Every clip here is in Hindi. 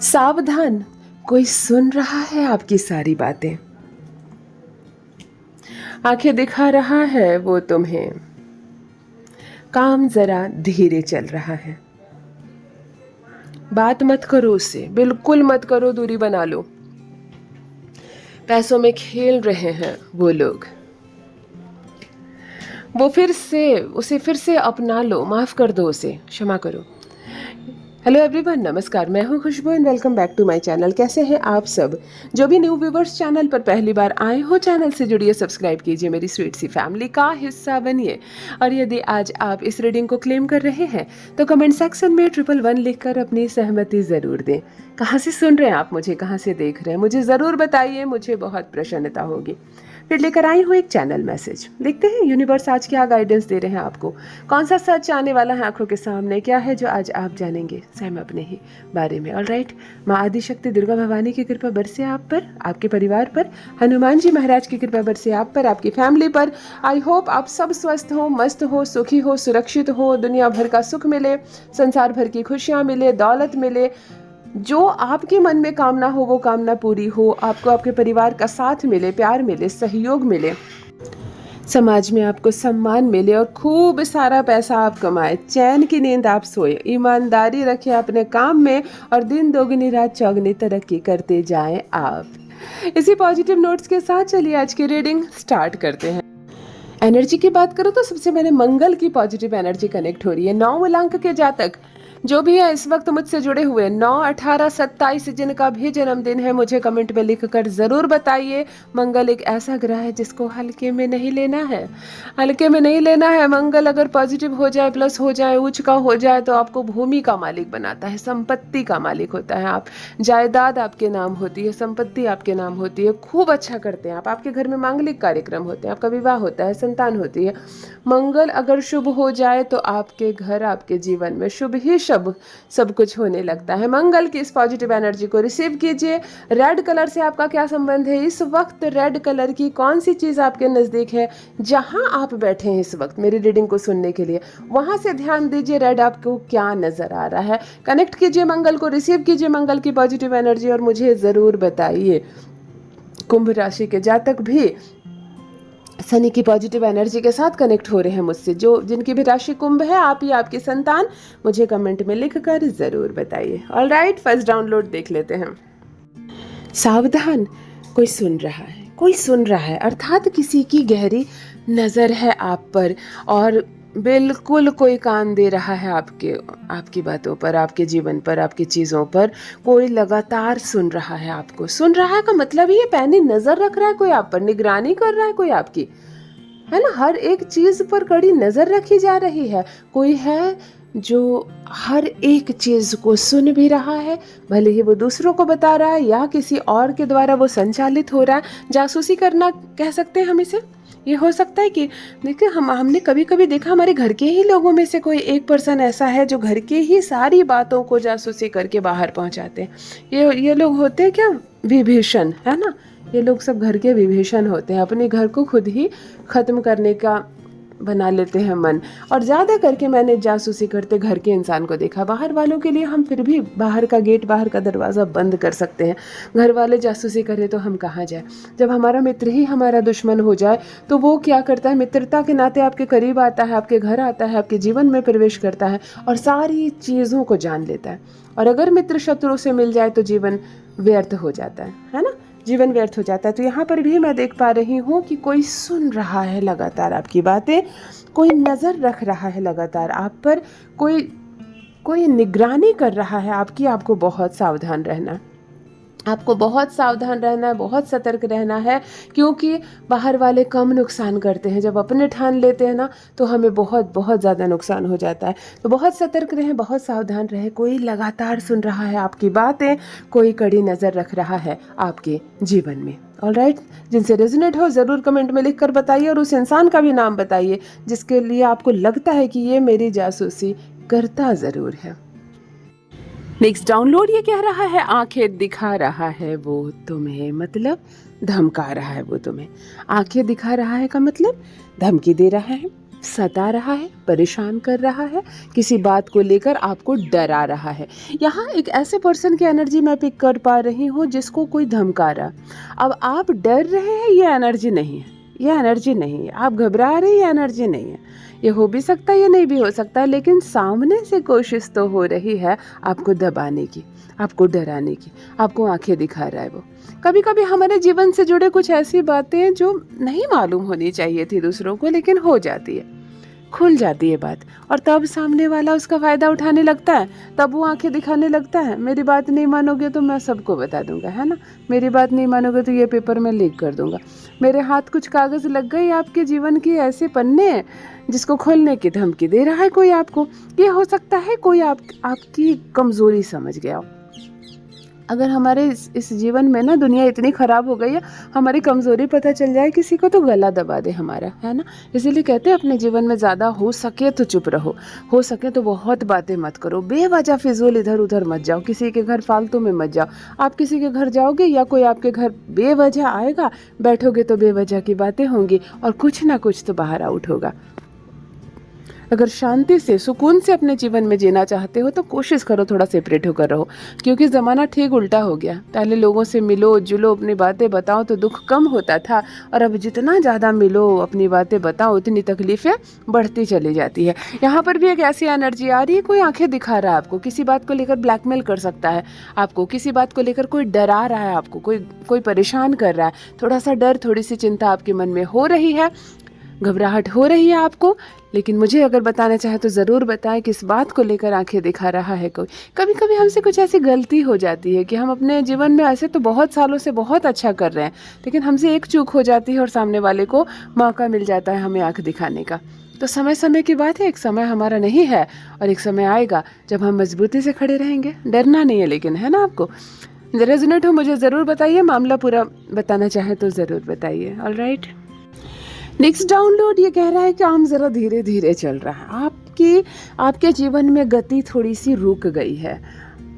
सावधान, कोई सुन रहा है आपकी सारी बातें। आंखें दिखा रहा है वो तुम्हें, काम जरा धीरे चल रहा है। बात मत करो उससे, बिल्कुल मत करो, दूरी बना लो। पैसों में खेल रहे हैं वो लोग। उसे फिर से अपना लो, माफ कर दो उसे, क्षमा करो। हेलो एवरीवन, नमस्कार, मैं हूं Khushbu and welcome back to my channel. कैसे हैं आप सब? जो भी न्यू व्यूवर्स चैनल पर पहली बार आए हो, चैनल से जुड़िए, सब्सक्राइब कीजिए, मेरी स्वीट सी फैमिली का हिस्सा बनिए। और यदि आज आप इस रीडिंग को क्लेम कर रहे हैं तो कमेंट सेक्शन में 111 लिखकर अपनी सहमति ज़रूर दें। कहाँ से सुन रहे हैं आप मुझे, कहाँ से देख रहे हैं, मुझे ज़रूर बताइए, मुझे बहुत प्रसन्नता होगी। फिर लेकर आई हूँ एक चैनल मैसेज। देखते हैं यूनिवर्स आज क्या गाइडेंस दे रहे हैं आपको। कौन सा सच आने वाला है आंखों के सामने, क्या है जो आज आप जानेंगे स्वयं अपने ही बारे में। ऑलराइट, माँ आदिशक्ति दुर्गा भवानी की कृपा बरसे आप पर, आपके परिवार पर। हनुमान जी महाराज की कृपा बरसे आप पर, आपकी फैमिली पर। आई होप आप सब स्वस्थ हो, मस्त हो, सुखी हो, सुरक्षित हो, दुनिया भर का सुख मिले, संसार भर की खुशियाँ मिले, दौलत मिले, जो आपके मन में कामना हो वो कामना पूरी हो, आपको आपके परिवार का साथ मिले, प्यार मिले, सहयोग मिले, समाज में आपको सम्मान मिले और खूब सारा पैसा आप कमाए, चैन की नींद आप सोए, ईमानदारी रखें अपने काम में और दिन दोगुनी रात चौगुनी तरक्की करते जाएं आप। इसी पॉजिटिव नोट्स के साथ चलिए आज की रीडिंग स्टार्ट करते हैं। एनर्जी की बात करो तो सबसे पहले मंगल की पॉजिटिव एनर्जी कनेक्ट हो रही है। 9 अंक के जातक जो भी है इस वक्त मुझसे जुड़े हुए, 9, 18, 27 जिनका भी जन्मदिन है, मुझे कमेंट में लिखकर ज़रूर बताइए। मंगल एक ऐसा ग्रह है जिसको हल्के में नहीं लेना है, हल्के में नहीं लेना है। मंगल अगर पॉजिटिव हो जाए, प्लस हो जाए, उच्च का हो जाए तो आपको भूमि का मालिक बनाता है, संपत्ति का मालिक होता है। आप जायदाद आपके नाम होती है, संपत्ति आपके नाम होती है, खूब अच्छा करते हैं आप, आपके घर में मांगलिक कार्यक्रम होते हैं, आपका विवाह होता है, संतान होती है। मंगल अगर शुभ हो जाए तो आपके घर, आपके जीवन में शुभ ही सब कुछ होने लगता है। मंगल की इस पॉजिटिव एनर्जी को रिसीव कीजिए। रेड कलर से आपका क्या संबंध है इस वक्त? रेड कलर की कौन सी चीज़ आपके नज़दीक है? जहां आप बैठे हैं इस वक्त मेरी रीडिंग को सुनने के लिए, वहां से ध्यान दीजिए, रेड आपको क्या नज़र आ रहा है। कनेक्ट कीजिए मंगल को, रिसीव कीजिए मंगल की पॉजिटिव एनर्जी और मुझे ज़रूर बताइए। कुंभ राशि के जातक भी शनि की पॉजिटिव एनर्जी के साथ कनेक्ट हो रहे हैं मुझसे, जो जिनकी भी राशि कुंभ है, आप ही आपकी संतान, मुझे कमेंट में लिखकर ज़रूर बताइए। ऑलराइट, फर्स्ट डाउनलोड देख लेते हैं। सावधान, कोई सुन रहा है, कोई सुन रहा है, अर्थात किसी की गहरी नज़र है आप पर और बिल्कुल कोई कान दे रहा है आपकी बातों पर, आपके जीवन पर, आपकी चीज़ों पर। कोई लगातार सुन रहा है आपको। सुन रहा है का मतलब ये पैनी नज़र रख रहा है कोई आप पर, निगरानी कर रहा है कोई आपकी, है ना। हर एक चीज़ पर कड़ी नज़र रखी जा रही है। कोई है जो हर एक चीज़ को सुन भी रहा है, भले ही वो दूसरों को बता रहा है या किसी और के द्वारा वो संचालित हो रहा है। जासूसी करना कह सकते हैं हम इसे। ये हो सकता है कि देखिए, हमने कभी कभी देखा हमारे घर के ही लोगों में से कोई एक पर्सन ऐसा है जो घर के ही सारी बातों को जासूसी करके बाहर पहुंचाते हैं। ये लोग होते हैं क्या? विभीषण, है ना। ये लोग सब घर के विभीषण होते हैं, अपने घर को खुद ही खत्म करने का बना लेते हैं मन। और ज़्यादा करके मैंने जासूसी करते घर के इंसान को देखा। बाहर वालों के लिए हम फिर भी बाहर का गेट, बाहर का दरवाज़ा बंद कर सकते हैं, घर वाले जासूसी करें तो हम कहाँ जाए। जब हमारा मित्र ही हमारा दुश्मन हो जाए तो वो क्या करता है, मित्रता के नाते आपके करीब आता है, आपके घर आता है, आपके जीवन में प्रवेश करता है और सारी चीज़ों को जान लेता है। और अगर मित्र शत्रु से मिल जाए तो जीवन व्यर्थ हो जाता है ना, जीवन व्यर्थ हो जाता है। तो यहाँ पर भी मैं देख पा रही हूँ कि कोई सुन रहा है लगातार आपकी बातें, कोई नज़र रख रहा है लगातार आप पर, कोई निगरानी कर रहा है आपकी। आपको बहुत सावधान रहना, आपको बहुत सावधान रहना है, बहुत सतर्क रहना है, क्योंकि बाहर वाले कम नुकसान करते हैं। जब अपने ठान लेते हैं ना तो हमें बहुत बहुत ज़्यादा नुकसान हो जाता है। तो बहुत सतर्क रहें, बहुत सावधान रहें। कोई लगातार सुन रहा है आपकी बातें, कोई कड़ी नज़र रख रहा है आपके जीवन में। ऑलराइट, जिनसे रेजोनेट हो ज़रूर कमेंट में लिख कर बताइए और उस इंसान का भी नाम बताइए जिसके लिए आपको लगता है कि ये मेरी जासूसी करता ज़रूर है। नेक्स्ट डाउनलोड ये कह रहा है, आंखें दिखा रहा है वो तुम्हें, मतलब धमका रहा है वो तुम्हें। आंखें दिखा रहा है का मतलब धमकी दे रहा है। सता रहा है, परेशान कर रहा है, किसी बात को लेकर आपको डरा रहा है। यहाँ एक ऐसे पर्सन की एनर्जी मैं पिक कर पा रही हूँ जिसको कोई धमका रहा। अब आप डर रहे हैं, ये एनर्जी नहीं है, ये एनर्जी नहीं है। आप घबरा रहे हैं, ये एनर्जी नहीं है। ये हो भी सकता है, ये नहीं भी हो सकता है, लेकिन सामने से कोशिश तो हो रही है आपको दबाने की, आपको डराने की, आपको आंखें दिखा रहा है वो। कभी कभी हमारे जीवन से जुड़े कुछ ऐसी बातें जो नहीं मालूम होनी चाहिए थी दूसरों को, लेकिन हो जाती है, खुल जाती है बात, और तब सामने वाला उसका फ़ायदा उठाने लगता है। तब वो आंखें दिखाने लगता है, मेरी बात नहीं मानोगे तो मैं सबको बता दूंगा, है ना, मेरी बात नहीं मानोगे तो ये पेपर में लीक कर दूंगा, मेरे हाथ कुछ कागज़ लग गए। आपके जीवन के ऐसे पन्ने जिसको खोलने की धमकी दे रहा है कोई आपको। ये हो सकता है कोई आपकी कमज़ोरी समझ गया हो। अगर हमारे इस जीवन में ना दुनिया इतनी ख़राब हो गई है, हमारी कमज़ोरी पता चल जाए किसी को तो गला दबा दे हमारा, है ना। इसीलिए कहते हैं अपने जीवन में ज़्यादा हो सके तो चुप रहो, हो सके तो बहुत बातें मत करो, बेवजह फिजूल इधर उधर मत जाओ, किसी के घर फालतू में मत जाओ। आप किसी के घर जाओगे या कोई आपके घर बेवजह आएगा, बैठोगे तो बेवजह की बातें होंगी और कुछ ना कुछ तो बाहर आउट होगा। अगर शांति से सुकून से अपने जीवन में जीना चाहते हो तो कोशिश करो थोड़ा सेपरेट होकर रहो, क्योंकि ज़माना ठीक उल्टा हो गया। पहले लोगों से मिलो जुलो, अपनी बातें बताओ तो दुख कम होता था, और अब जितना ज़्यादा मिलो अपनी बातें बताओ उतनी तकलीफ़ें बढ़ती चली जाती है। यहाँ पर भी एक ऐसी एनर्जी आ रही है, कोई आंखें दिखा रहा है आपको, किसी बात को लेकर ब्लैकमेल कर सकता है आपको, किसी बात को लेकर कोई डरा रहा है आपको, कोई परेशान कर रहा है। थोड़ा सा डर, थोड़ी सी चिंता आपके मन में हो रही है, घबराहट हो रही है आपको, लेकिन मुझे अगर बताना चाहे तो ज़रूर बताएं किस बात को लेकर आंखें दिखा रहा है कोई। कभी कभी हमसे कुछ ऐसी गलती हो जाती है कि हम अपने जीवन में ऐसे तो बहुत सालों से बहुत अच्छा कर रहे हैं, लेकिन हमसे एक चूक हो जाती है और सामने वाले को मौका मिल जाता है हमें आंख दिखाने का। तो समय समय की बात है, एक समय हमारा नहीं है और एक समय आएगा जब हम मजबूती से खड़े रहेंगे। डरना नहीं है लेकिन, है ना। आपको रेजोनेट हो मुझे ज़रूर बताइए, मामला पूरा बताना चाहें तो ज़रूर बताइए। ऑलराइट, नेक्स्ट डाउनलोड ये कह रहा है कि काम ज़रा धीरे धीरे चल रहा है, आपके जीवन में गति थोड़ी सी रुक गई है।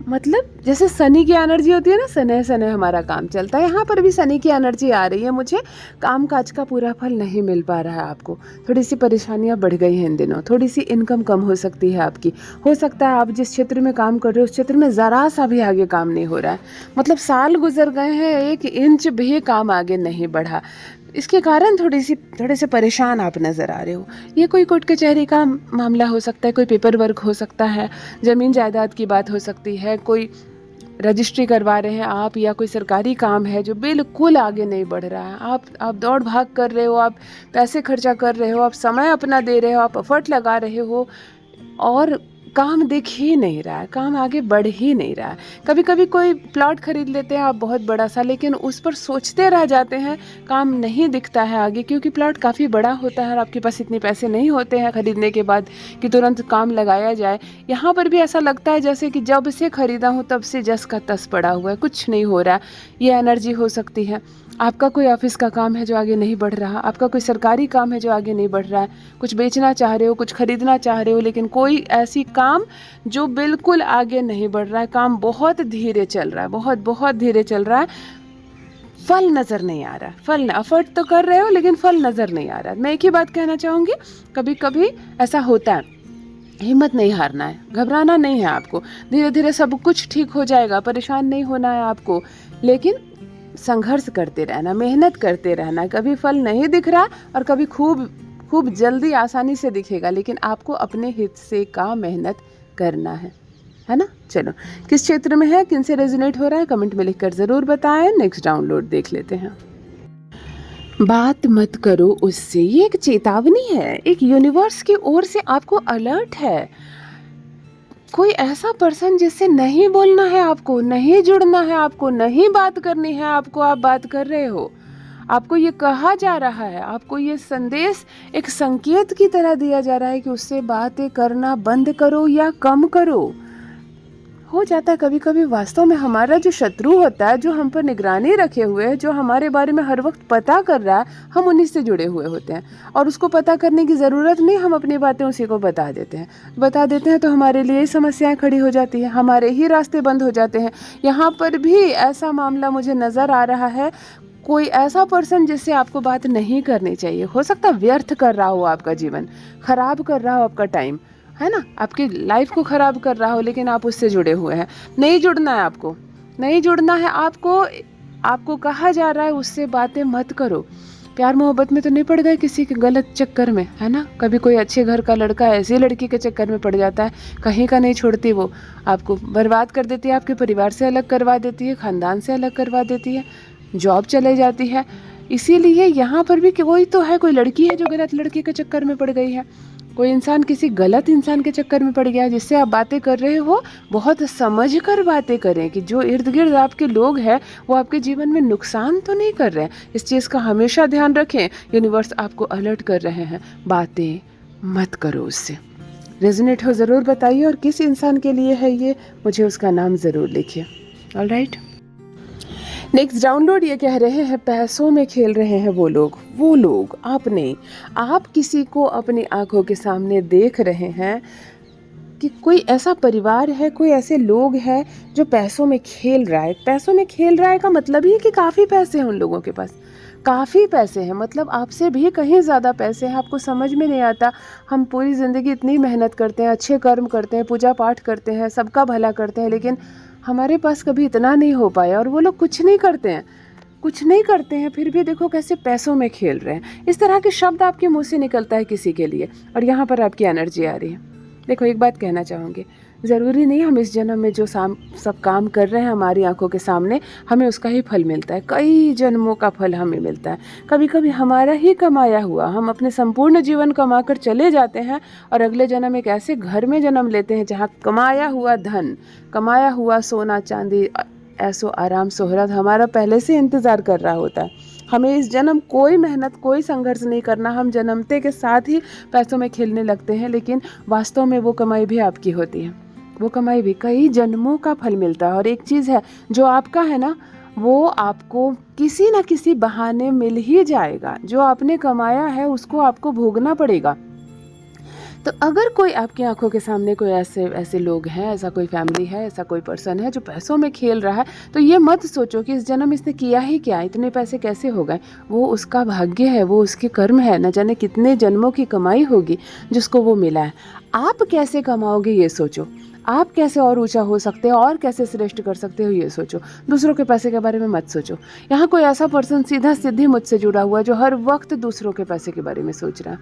मतलब जैसे शनि की एनर्जी होती है ना, सने सने हमारा काम चलता है, यहाँ पर भी शनि की एनर्जी आ रही है। मुझे काम काज का पूरा फल नहीं मिल पा रहा है आपको, थोड़ी सी परेशानियाँ बढ़ गई हैं इन दिनों, थोड़ी सी इनकम कम हो सकती है आपकी। हो सकता है आप जिस क्षेत्र में काम कर रहे हो उस क्षेत्र में ज़रा सा भी आगे काम नहीं हो रहा है। मतलब साल गुजर गए हैं, 1 इंच भी काम आगे नहीं बढ़ा। इसके कारण थोड़े से परेशान आप नज़र आ रहे हो। ये कोई कोर्ट कचहरी का मामला हो सकता है, कोई पेपर वर्क हो सकता है, ज़मीन जायदाद की बात हो सकती है, कोई रजिस्ट्री करवा रहे हैं आप, या कोई सरकारी काम है जो बिल्कुल आगे नहीं बढ़ रहा है। आप दौड़ भाग कर रहे हो, आप पैसे खर्चा कर रहे हो, आप समय अपना दे रहे हो, आप एफर्ट लगा रहे हो, और काम दिख ही नहीं रहा है, काम आगे बढ़ ही नहीं रहा है। कभी कभी कोई प्लॉट खरीद लेते हैं आप बहुत बड़ा सा, लेकिन उस पर सोचते रह जाते हैं, काम नहीं दिखता है आगे, क्योंकि प्लॉट काफ़ी बड़ा होता है और आपके पास इतने पैसे नहीं होते हैं खरीदने के बाद कि तुरंत काम लगाया जाए। यहाँ पर भी ऐसा लगता है जैसे कि जब से खरीदा हूँ तब से जस का तस पड़ा हुआ है, कुछ नहीं हो रहा है। ये एनर्जी हो सकती है। आपका कोई ऑफिस का काम है जो आगे नहीं बढ़ रहा, आपका कोई सरकारी काम है जो आगे नहीं बढ़ रहा है, कुछ बेचना चाह रहे हो, कुछ खरीदना चाह रहे हो, लेकिन कोई ऐसी काम जो बिल्कुल आगे नहीं बढ़ रहा है, काम बहुत धीरे चल रहा है, बहुत बहुत धीरे चल रहा है, फल नज़र नहीं आ रहा है। फल एफर्ट तो कर रहे हो लेकिन फल नज़र नहीं आ रहा है। मैं एक ही बात कहना चाहूँगी, कभी कभी ऐसा होता है, हिम्मत नहीं हारना है, घबराना नहीं है आपको, धीरे धीरे सब कुछ ठीक हो जाएगा, परेशान नहीं होना है आपको, लेकिन संघर्ष करते रहना, मेहनत करते रहना। कभी फल नहीं दिख रहा और कभी खूब जल्दी आसानी से दिखेगा, लेकिन आपको अपने हित से का मेहनत करना है ना। चलो, किस क्षेत्र में है, किन से रेजोनेट हो रहा है, कमेंट में लिखकर ज़रूर बताएं। नेक्स्ट डाउनलोड देख लेते हैं। बात मत करो उससे, ये एक चेतावनी है, एक यूनिवर्स की ओर से आपको अलर्ट है। कोई ऐसा पर्सन जिससे नहीं बोलना है आपको, नहीं जुड़ना है आपको, नहीं बात करनी है आपको, आप बात कर रहे हो, आपको ये कहा जा रहा है, आपको ये संदेश एक संकेत की तरह दिया जा रहा है कि उससे बातें करना बंद करो या कम करो। हो जाता है कभी कभी वास्तव में हमारा जो शत्रु होता है, जो हम पर निगरानी रखे हुए है, जो हमारे बारे में हर वक्त पता कर रहा है, हम उन्हीं से जुड़े हुए होते हैं, और उसको पता करने की ज़रूरत नहीं, हम अपनी बातें उसी को बता देते हैं तो हमारे लिए ही समस्याएं खड़ी हो जाती है, हमारे ही रास्ते बंद हो जाते हैं। यहाँ पर भी ऐसा मामला मुझे नज़र आ रहा है। कोई ऐसा पर्सन जिससे आपको बात नहीं करनी चाहिए, हो सकता है व्यर्थ कर रहा हो आपका जीवन, खराब कर रहा हो आपका टाइम, है ना, आपकी लाइफ को खराब कर रहा हो, लेकिन आप उससे जुड़े हुए हैं। नहीं जुड़ना है आपको, नहीं जुड़ना है आपको कहा जा रहा है उससे बातें मत करो। प्यार मोहब्बत में तो नहीं पड़ गए किसी के गलत चक्कर में, है ना। कभी कोई अच्छे घर का लड़का ऐसी लड़की के चक्कर में पड़ जाता है, कहीं का नहीं छोड़ती, वो आपको बर्बाद कर देती है, आपके परिवार से अलग करवा देती है, ख़ानदान से अलग करवा देती है, जॉब चले जाती है। इसीलिए यहाँ पर भी कोई तो है, कोई लड़की है जो गलत लड़के के चक्कर में पड़ गई है, कोई इंसान किसी गलत इंसान के चक्कर में पड़ गया है। जिससे आप बातें कर रहे हो बहुत समझ कर बातें करें कि जो इर्द गिर्द आपके लोग हैं वो आपके जीवन में नुकसान तो नहीं कर रहे हैं। इस चीज़ का हमेशा ध्यान रखें। यूनिवर्स आपको अलर्ट कर रहे हैं, बातें मत करो उससे। रेजोनेट हो ज़रूर बताइए, और किस इंसान के लिए है ये, मुझे उसका नाम ज़रूर लिखिए। ऑलराइट, नेक्स्ट डाउनलोड ये कह रहे हैं, पैसों में खेल रहे हैं वो लोग आप नहीं। आप किसी को अपनी आंखों के सामने देख रहे हैं कि कोई ऐसा परिवार है, कोई ऐसे लोग हैं जो पैसों में खेल रहा है। पैसों में खेल रहा है का मतलब ये कि काफ़ी पैसे हैं उन लोगों के पास, काफ़ी पैसे हैं, मतलब आपसे भी कहीं ज़्यादा पैसे हैं। आपको समझ में नहीं आता, हम पूरी ज़िंदगी इतनी मेहनत करते हैं, अच्छे कर्म करते हैं, पूजा पाठ करते हैं, सबका भला करते हैं, लेकिन हमारे पास कभी इतना नहीं हो पाया। और वो लोग कुछ नहीं करते हैं, फिर भी देखो कैसे पैसों में खेल रहे हैं। इस तरह के शब्द आपके मुंह से निकलता है किसी के लिए, और यहाँ पर आपकी एनर्जी आ रही है। देखो, एक बात कहना चाहूँगी, ज़रूरी नहीं हम इस जन्म में जो सब काम कर रहे हैं हमारी आंखों के सामने हमें उसका ही फल मिलता है। कई जन्मों का फल हमें मिलता है। कभी कभी हमारा ही कमाया हुआ हम अपने संपूर्ण जीवन कमा कर चले जाते हैं, और अगले जन्म एक ऐसे घर में जन्म लेते हैं जहाँ कमाया हुआ धन, कमाया हुआ सोना चांदी, ऐसो आराम शोहरत हमारा पहले से इंतज़ार कर रहा होता है। हमें इस जन्म कोई मेहनत, कोई संघर्ष नहीं करना, हम जन्मते के साथ ही पैसों में खेलने लगते हैं। लेकिन वास्तव में वो कमाई भी आपकी होती है, वो कमाई भी कई जन्मों का फल मिलता है। और एक चीज़ है, जो आपका है ना, वो आपको किसी न किसी बहाने मिल ही जाएगा। जो आपने कमाया है उसको आपको भोगना पड़ेगा। तो अगर कोई आपकी आंखों के सामने कोई ऐसे लोग हैं, ऐसा कोई फैमिली है, ऐसा कोई पर्सन है जो पैसों में खेल रहा है, तो ये मत सोचो कि इस जन्म इसने किया ही क्या, इतने पैसे कैसे हो गए। वो उसका भाग्य है, वो उसके कर्म है, न जाने कितने जन्मों की कमाई होगी जिसको वो मिला है। आप कैसे कमाओगे ये सोचो, आप कैसे और ऊंचा हो सकते हो और कैसे श्रेष्ठ कर सकते हो ये सोचो। दूसरों के पैसे के बारे में मत सोचो। यहाँ कोई ऐसा पर्सन सीधा सीधी मुझसे जुड़ा हुआ है जो हर वक्त दूसरों के पैसे के बारे में सोच रहा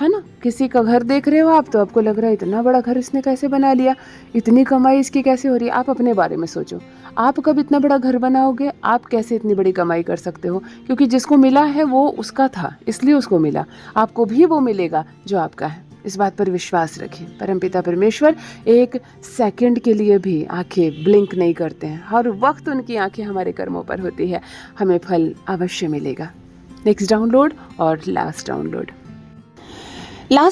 है ना। किसी का घर देख रहे हो आप, तो आपको लग रहा है इतना बड़ा घर इसने कैसे बना लिया, इतनी कमाई इसकी कैसे हो रही है। आप अपने बारे में सोचो, आप कब इतना बड़ा घर बनाओगे, आप कैसे इतनी बड़ी कमाई कर सकते हो। क्योंकि जिसको मिला है वो उसका था, इसलिए उसको मिला, आपको भी वो मिलेगा जो आपका है। इस बात पर विश्वास रखें। परमपिता परमेश्वर एक सेकंड के लिए भी आंखें ब्लिंक नहीं करते हैं, हर वक्त उनकी आंखें हमारे कर्मों पर होती है। हमें फल अवश्य मिलेगा। नेक्स्ट डाउनलोड और लास्ट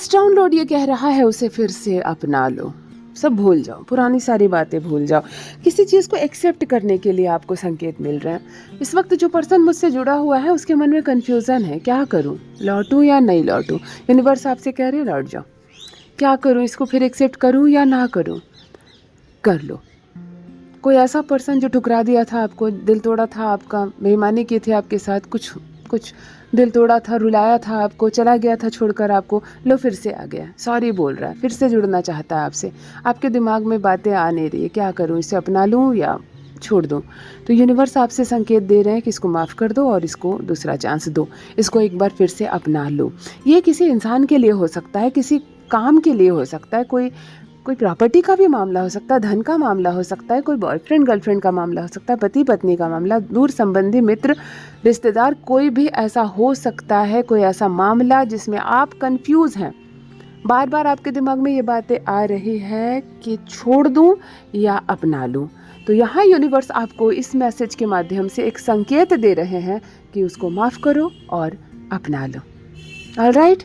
डाउनलोड ये कह रहा है, उसे फिर से अपना लो, सब भूल जाओ, पुरानी सारी बातें भूल जाओ। किसी चीज़ को एक्सेप्ट करने के लिए आपको संकेत मिल रहे हैं। इस वक्त जो पर्सन मुझसे जुड़ा हुआ है उसके मन में कन्फ्यूज़न है, क्या करूं, लौटूं या नहीं लौटूं। यूनिवर्स आपसे कह रहे हैं लौट जाओ। क्या करूं, इसको फिर एक्सेप्ट करूं या ना करूं, कर लो। कोई ऐसा पर्सन जो ठुकरा दिया था आपको, दिल तोड़ा था आपका, बेईमानी की थी आपके साथ, कुछ दिल तोड़ा था, रुलाया था आपको, चला गया था छोड़कर आपको, लो फिर से आ गया, सॉरी बोल रहा है, फिर से जुड़ना चाहता है आपसे। आपके दिमाग में बातें आ नहीं रही है, क्या करूं, इसे अपना लूं या छोड़ दूं। तो यूनिवर्स आपसे संकेत दे रहे हैं कि इसको माफ़ कर दो और इसको दूसरा चांस दो, इसको एक बार फिर से अपना लो। ये किसी इंसान के लिए हो सकता है, किसी काम के लिए हो सकता है, कोई प्रॉपर्टी का भी मामला हो सकता है, धन का मामला हो सकता है, कोई बॉयफ्रेंड गर्लफ्रेंड का मामला हो सकता है, पति पत्नी का मामला, दूर संबंधी, मित्र, रिश्तेदार, कोई भी ऐसा हो सकता है, कोई ऐसा मामला जिसमें आप कंफ्यूज हैं। बार बार आपके दिमाग में ये बातें आ रही है कि छोड़ दूं या अपना लूं। तो यहाँ यूनिवर्स आपको इस मैसेज के माध्यम से एक संकेत दे रहे हैं कि उसको माफ़ करो और अपना लो। ऑलराइट,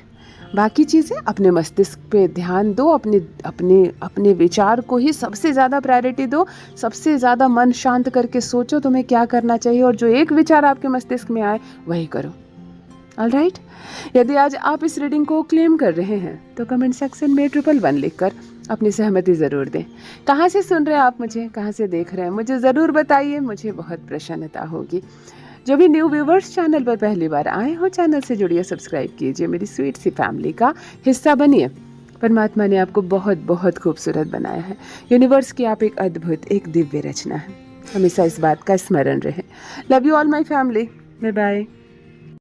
बाकी चीज़ें अपने मस्तिष्क पे ध्यान दो, अपने विचार को ही सबसे ज़्यादा प्रायोरिटी दो, सबसे ज़्यादा मन शांत करके सोचो तुम्हें क्या करना चाहिए, और जो एक विचार आपके मस्तिष्क में आए वही करो। ऑलराइट, यदि आज आप इस रीडिंग को क्लेम कर रहे हैं तो कमेंट सेक्शन में 111 लिखकर अपनी सहमति ज़रूर दें। कहाँ से सुन रहे हैं आप मुझे, कहाँ से देख रहे हैं, मुझे ज़रूर बताइए, मुझे बहुत प्रसन्नता होगी। जो भी न्यू व्यूवर्स चैनल पर पहली बार आए हो, चैनल से जुड़िए, सब्सक्राइब कीजिए, मेरी स्वीट सी फैमिली का हिस्सा बनिए। परमात्मा ने आपको बहुत बहुत खूबसूरत बनाया है। यूनिवर्स की आप एक अद्भुत, एक दिव्य रचना है। हमेशा इस बात का स्मरण रहे। Love you all my family. Bye bye.